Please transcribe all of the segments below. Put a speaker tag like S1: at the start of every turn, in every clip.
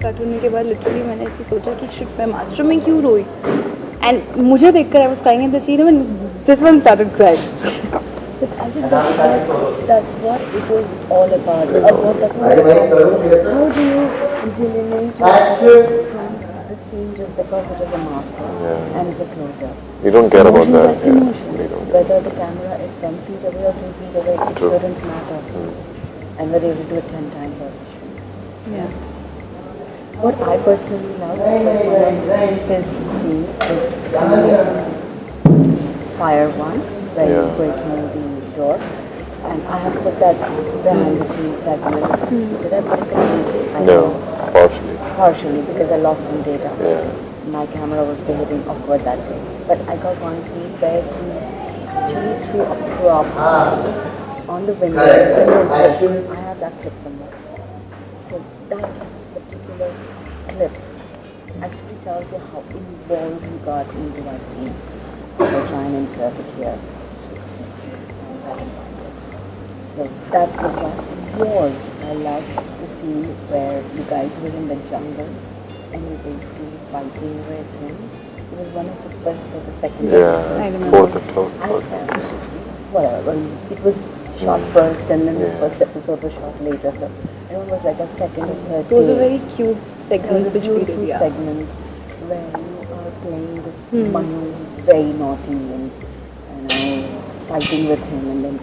S1: Cut होने के बाद लिटरली मैंने ऐसे सोचा कि शिट मैं मास्टर में क्यों रोई एंड मुझे देखकर I was crying in the scene when this one started crying.
S2: But I think that's what it is all about. That's what how do you delineate from the scene just because it is a master and it's a closure?
S3: You don't care about that.
S2: Whether the camera is 10 feet away or 2 feet away, it shouldn't matter. And whether you do it 10 times or
S1: Yeah.
S2: What I personally love is his scenes is Fire One, where you break in the door. And I have put that behind the scenes segment. Did I put it completely?
S3: No, partially.
S2: Partially, because I lost some data.
S3: Yeah.
S2: My camera was behaving awkward that day. But I got one scene where he actually threw a prop on the window. I have that clip somewhere. So that particular clip actually tells you how involved he got into that scene. I'll try and insert it here. So that was what was. I loved the scene where you guys were in the jungle and you basically fighting with him. It was one of the first or the second
S3: Yeah, fourth episode.
S2: Whatever. Well, it was shot first and then the first episode was shot later. So it was like a second or third.
S1: Those are very cute segments which we did. Yeah.
S2: Segment where you are playing this Mannu who's very naughty and fighting with him and then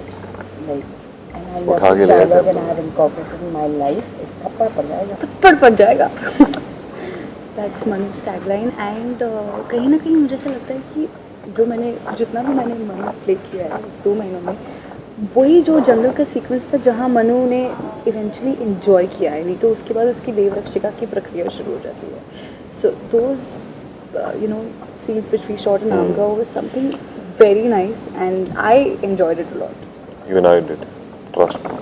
S2: like. And I love the dialogue and I have incorporated in my life. It's थप्पड़ पड़ जाएगा.
S1: थप्पड़ पड़ जाएगा. That's Manu's tagline and कहीं ना कहीं मुझे ऐसा लगता है कि जितना भी मैंने मनु प्ले किया है उस 2 महीनों में वही जो जंगल का सीक्वेंस था जहाँ मनु ने इवेंचुअली एंजॉय किया है नहीं तो उसके बाद उसकी देवरक्षिका की प्रक्रिया शुरू हो जाती है. So those scenes which we shot in Amga was something very nice and I enjoyed it a lot.
S3: Even I did. Trust me.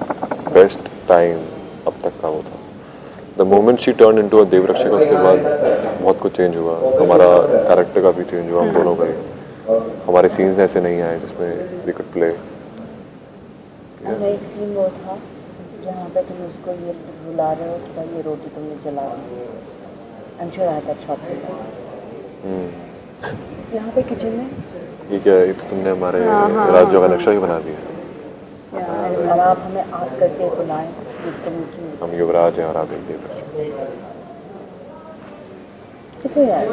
S3: Best time अब तक का वो था. The moment she turned into a देवरक्षिका उसके बाद बहुत कुछ change हुआ. हमारा कैरेक्टर का भी चेंज हुआ हम दोनों का ही. हमारे सीन्स ऐसे नहीं आए जिसमें we could play.
S2: एक सीन वो था जहाँ पे तुम उसको ये बुला रहे हो कि भाई ये रोटी तुमने जला दी. I'm sure I had that shot. यहाँ पे किचन में
S3: ये क्या है? तो तुमने हमारे राज्यों का नक्शा ही बना दिया.
S2: और आप हमें आग करके बुलाएं
S3: हम युवराज हैं और आप एक देवरक्षिका.
S2: So yeah,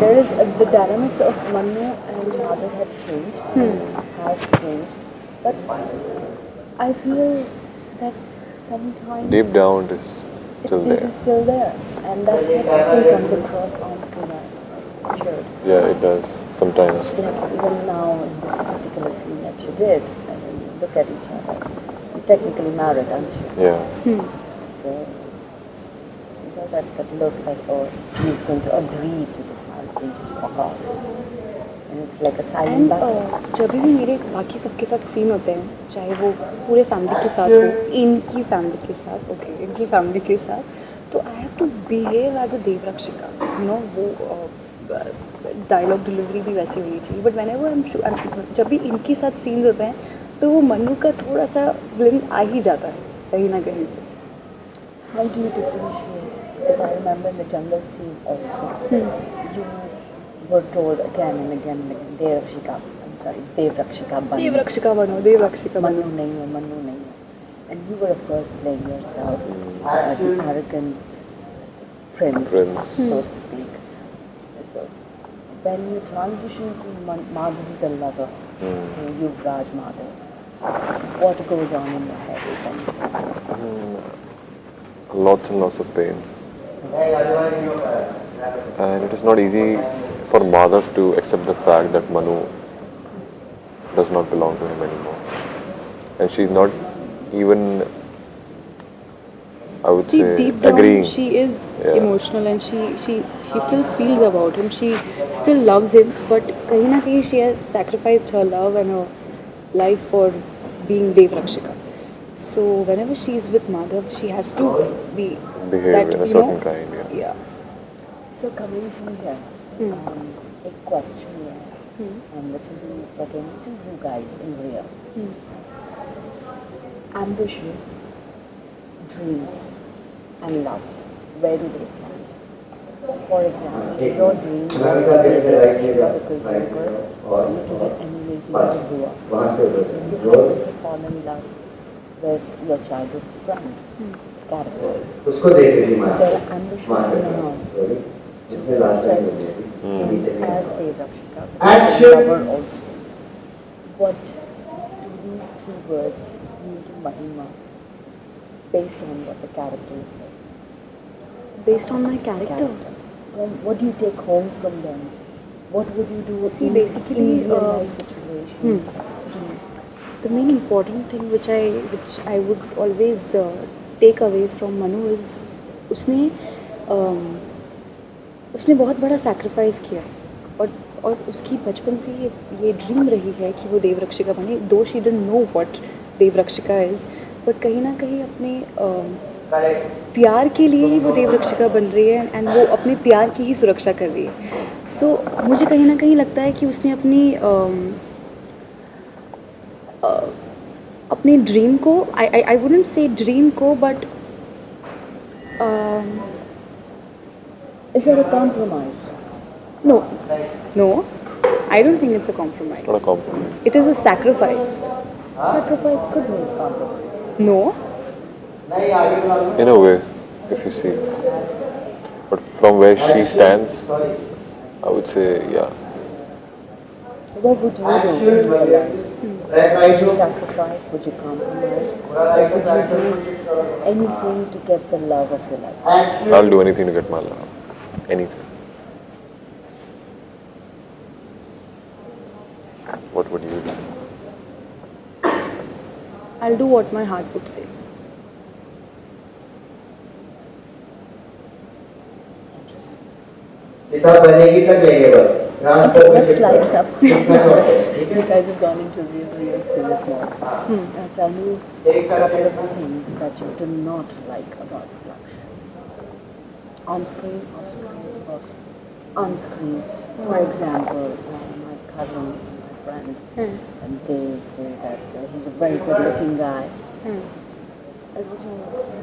S2: there is the dynamics of Mannu and Madhav have changed, has changed, but I feel that sometimes
S3: Deep down it is still there.
S2: It is still there, and that's what I think comes across on screen. Sure.
S3: Yeah, it does sometimes.
S2: Like even now in this particular scene that you did, I mean, look at each other. You're technically married, aren't you?
S3: Yeah.
S2: So you know that look like, oh, he's going to agree to this marriage and just walk off. And it's like a silent battle.
S1: जब भी मेरे बाकी सबके साथ scene होते हैं चाहे वो पूरे फैमिली के साथ हो इनकी फैमिली के साथ इनकी फैमिली के साथ तो I have to behave as a Devrakshika वो डायलॉग डिलीवरी भी वैसी होनी चाहिए बट मैंने वो जब भी इनके साथ सीन्स होते हैं तो वो मनु का थोड़ा सा ब्लेंड आ ही जाता है कहीं ना कहीं से.
S2: How do you differentiate? Because I remember in the jungle scene also, you were told again and again and again, Devrakshika, I'm sorry, Devrakshika bano.
S1: देवरक्षिका बनो देवरक्षिका बनो.
S2: Manu nahi ho. And you were of course playing yourself as an arrogant prince, so to speak. So when you transition to Madhav the lover, to Yuvraj Madhav, what goes on in your head?
S3: Lots and lots of pain. And it is not easy for Madhav to accept the fact that Manu does not belong to him anymore. And she's not even, I would say,
S1: deep down,
S3: agreeing.
S1: she is emotional and she still feels about him. She still loves him, but kahin na kahin she has sacrificed her love and her life for being Devrakshika. So whenever she is with Madhav, she has to behave that,
S3: in a certain kind.
S1: Yeah.
S2: So coming from here, a question here, which will be pertaining to you guys in real. Ambition, dreams, and love. where do they stand? For example, your dream was to be a historical figure, you to be emulating the Goa. You happen to fall in love with your childhood friend, character. Their ambition now as Devrakshika, lover also. What do these three words mean to Mahima based on what the character is like?
S1: Based on my character.
S2: What do you take home from them? What would you do
S1: See,
S2: in
S1: basically,
S2: in real life situation?
S1: The main important thing which I would always take away from Manu is उसने उसने बहुत बड़ा sacrifice किया और उसकी बचपन से ये ड्रीम रही है कि वो देवरक्षिका बने. Though she didn't know what Devrakshika is, but कहीं ना कहीं अपने प्यार के लिए ही वो देवरक्षिका बन रही है एंड वो अपने प्यार की ही सुरक्षा कर रही है. सो मुझे कहीं ना कहीं लगता है कि उसने अपने ड्रीम को आई वुडंट से ड्रीम को but
S2: Is it a compromise?
S1: no, I don't think it's a compromise.
S3: Not a compromise.
S1: It is a sacrifice.
S2: Sacrifice could mean compromise.
S1: No,
S3: In a way, if you see. But from where she stands, I would say, yeah.
S2: What would you do in your life? Would you sacrifice? Would you compromise? Or would you do anything to get the love of your life?
S3: I'll do anything to get my love. Anything. What would you do?
S1: I'll do what my heart would say.
S2: Let's light it up. You guys have gone into real serious mode. Now tell me a couple of things that you do not like about Laksh. On screen, off screen, or on screen. For example, my cousin, my friend, and they say that he's a very good looking guy. और वो जो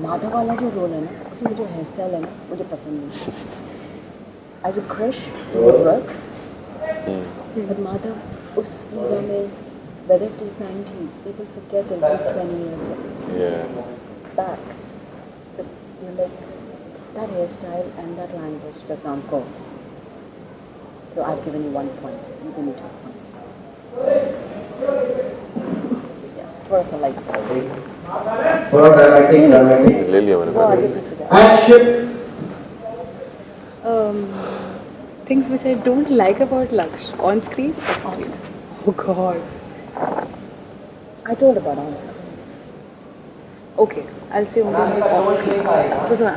S2: माधव वाला जो role है ना, उसमें जो hair style है ना, मुझे पसंद नहीं. As a crush, it would work. But Madhav, उस era में, whether it is 90s, people forget it's just 20 years
S3: Yeah.
S2: back. But you're like, that hairstyle and that language does not go. So I've given you 1 point. You give me 2 points. Yeah, थोड़ा सा like that.
S3: ले लिया मैंने
S2: वो आगे
S3: पहले.
S2: पीछे जाए.
S1: Things which I don't like about Laksh on screen. Off screen. Oh God.
S2: I told about on screen.
S1: Okay, I'll say only off screen. तो सुना,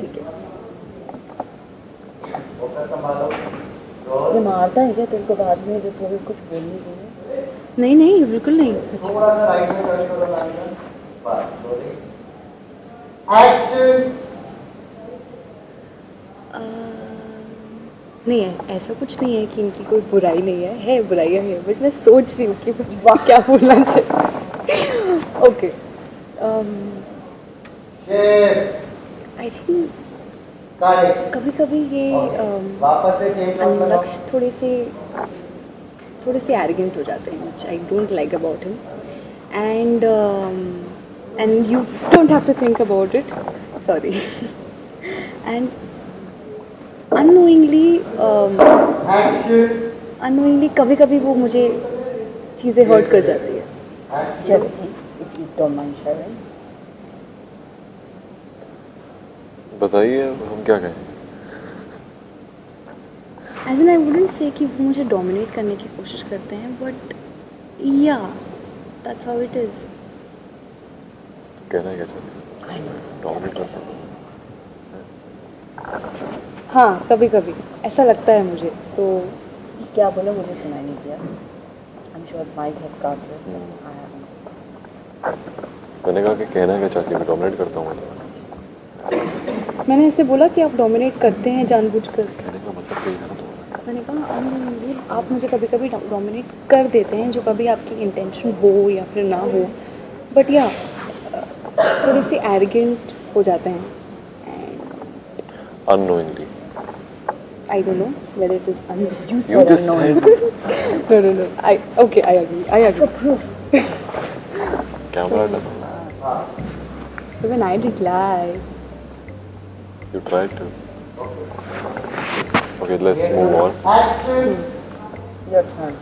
S1: ठीक है.
S2: ये मारता है क्या तेरे को बाद में जो थोड़ी कुछ बोलनी चाहिए?
S1: नहीं बिल्कुल नहीं. नहीं है, ऐसा कुछ नहीं है कि इनकी कोई बुराई नहीं है बुराइयाँ है, बट मैं सोच रही हूँ कि क्या बोलना चाहिए. ओके, आई थिंक कभी कभी ये लक्ष्य थोड़े से एरोगेंट हो जाते हैं, which I don't like about him, and you don't have to think about it, sorry. And unknowingly कभी कभी वो मुझे चीज़ें हर्ट कर जाती है.
S2: Just if you don't mind sharing.
S3: बताइए हम क्या कहें.
S1: As in I wouldn't say कि वो मुझे डोमिनेट करने की कोशिश करते हैं, but yeah, that's how it is.
S3: कहना है क्या चाहते हैं. डोमिनेट करता हूँ.
S1: हाँ, कभी कभी ऐसा लगता है मुझे. तो
S2: क्या बोला मुझे सुनाई नहीं दिया. I'm sure Mike has got this. I haven't.
S3: मैंने कहा कि कहना है क्या चाहती है. डोमिनेट करता हूँ.
S1: मैंने ऐसे बोला कि आप डोमिनेट करते हैं जानबूझकर.
S3: कहने का मतलब क्या है.
S1: मैंने कहा unknowingly आप मुझे कभी कभी डोमिनेट कर देते हैं, जो कभी आपकी इंटेंशन हो या फिर ना हो, बट या थोड़ी सी एरोगेंट हो जाते हैं.
S3: unknowingly.
S1: I don't know whether it is
S2: You
S3: You
S2: said
S3: just
S2: unknowing.
S3: said
S1: no. I agree. I agree.
S3: camera doesn't.
S1: Even I did lie.
S3: You tried to. Okay, let's move on.
S2: Your turn.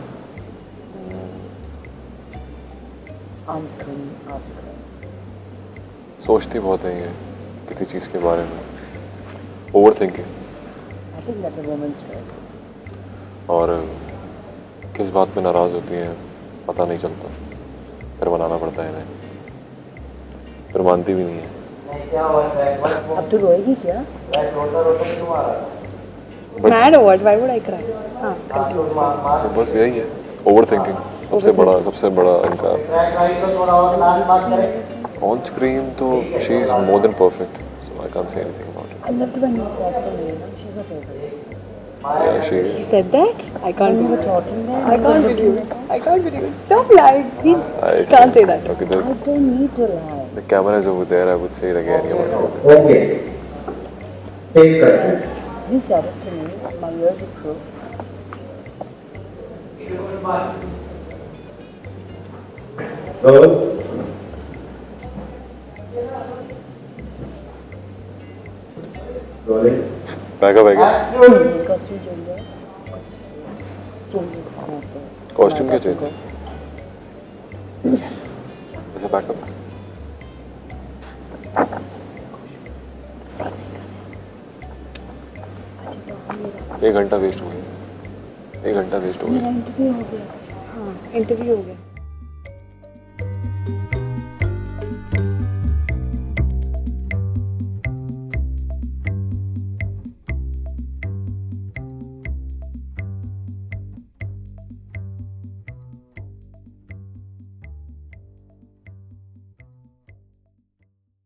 S2: On screen, off screen.
S3: सोचती बहुत है ये किसी चीज़ के बारे में. Over thinking.
S2: I think that's a woman's trait.
S3: और किस बात में नाराज़ होती हैं पता नहीं चलता. फिर मनाना पड़ता है इन्हें. फिर मानती भी नहीं है.
S2: अब तो रोएगी क्या?
S1: Mad or what? Why would I cry? हाँ, continue.
S3: तो बस यही है. ओवर थिंकिंग सबसे बड़ा इनका. ऑन स्क्रीन तो she is more than perfect. So I can't say anything about it.
S2: I loved when you said to me, she's my favorite.
S3: Yeah, she is.
S1: He said that? I can't
S2: When we
S1: believe
S2: were talking there,
S1: I can't believe it. I can't believe it. Stop lying. He
S3: I
S1: can't say that.
S3: Okay,
S2: I don't need to lie.
S3: the camera is over there. I would say it again. You're my favorite.
S4: Okay. Take cut.
S2: You said it to me. My ears are proof.
S4: Roll. Rolling.
S3: Back up again.
S2: Costume change है. Changes होते हैं.
S3: Costume क्या change है? ऐसे back up. एक घंटा waste हो गया.
S2: मेरा इंटरव्यू हो गया.
S1: हाँ, इंटरव्यू हो गया.